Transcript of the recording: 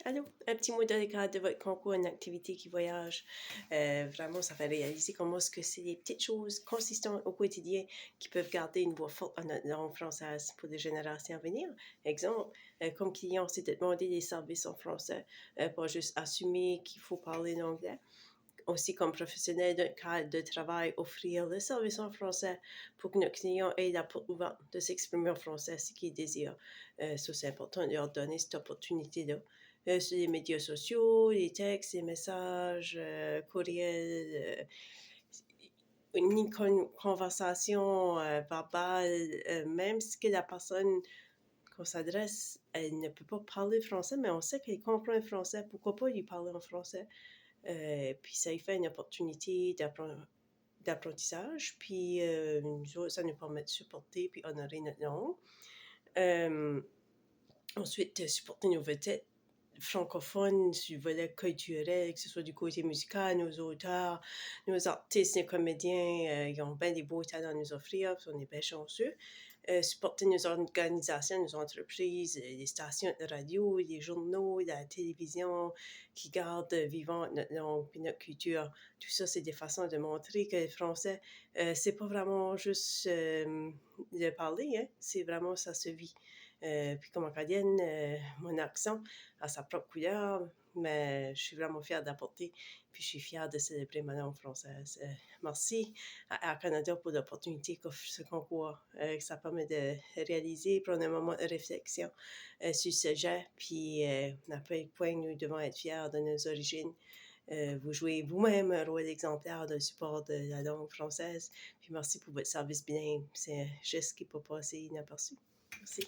Allô, un petit mot dans le cadre de votre concours en activité qui voyage. Vraiment, ça fait réaliser comment est-ce que c'est des petites choses consistantes au quotidien qui peuvent garder une voix forte en notre langue française pour les générations à venir. Exemple, comme client, c'est de demander des services en français, pas juste assumer qu'il faut parler l'anglais. Aussi, comme professionnel d'un cadre de travail, offrir le service en français pour que nos clients aient la porte ouverte de s'exprimer en français, ce qu'ils désirent. Ça, c'est important de leur donner cette opportunité-là. Sur les médias sociaux, les textes, les messages, courriels, une conversation verbale, même si que la personne qu'on s'adresse, elle ne peut pas parler français, mais on sait qu'elle comprend le français. Pourquoi pas lui parler en français? Puis ça lui fait une opportunité d'apprentissage, puis nous autres, ça nous permet de supporter puis honorer notre langue. Ensuite, supporter nos vedettes francophones sur le volet culturel, que ce soit du côté musical, nos auteurs, nos artistes, nos comédiens, ils ont bien des beaux talents à nous offrir, puis on est bien chanceux. Supporter nos organisations, nos entreprises, les stations de radio, les journaux, la télévision qui gardent vivante notre langue et notre culture. Tout ça, c'est des façons de montrer que le français, c'est pas vraiment juste de parler, hein? C'est vraiment, ça se vit. Puis comme acadienne, mon accent a sa propre couleur, mais je suis vraiment fière d'apporter, puis je suis fière de célébrer ma langue française. Merci à Air Canada pour l'opportunité qu'offre ce concours. Ça permet de réaliser, prendre un moment de réflexion sur ce sujet, puis à quel point nous devons être fiers de nos origines. Vous jouez vous-même un rôle exemplaire de support de la langue française. Puis merci pour votre service bilingue. C'est juste ce qui peut passer inaperçu. Merci.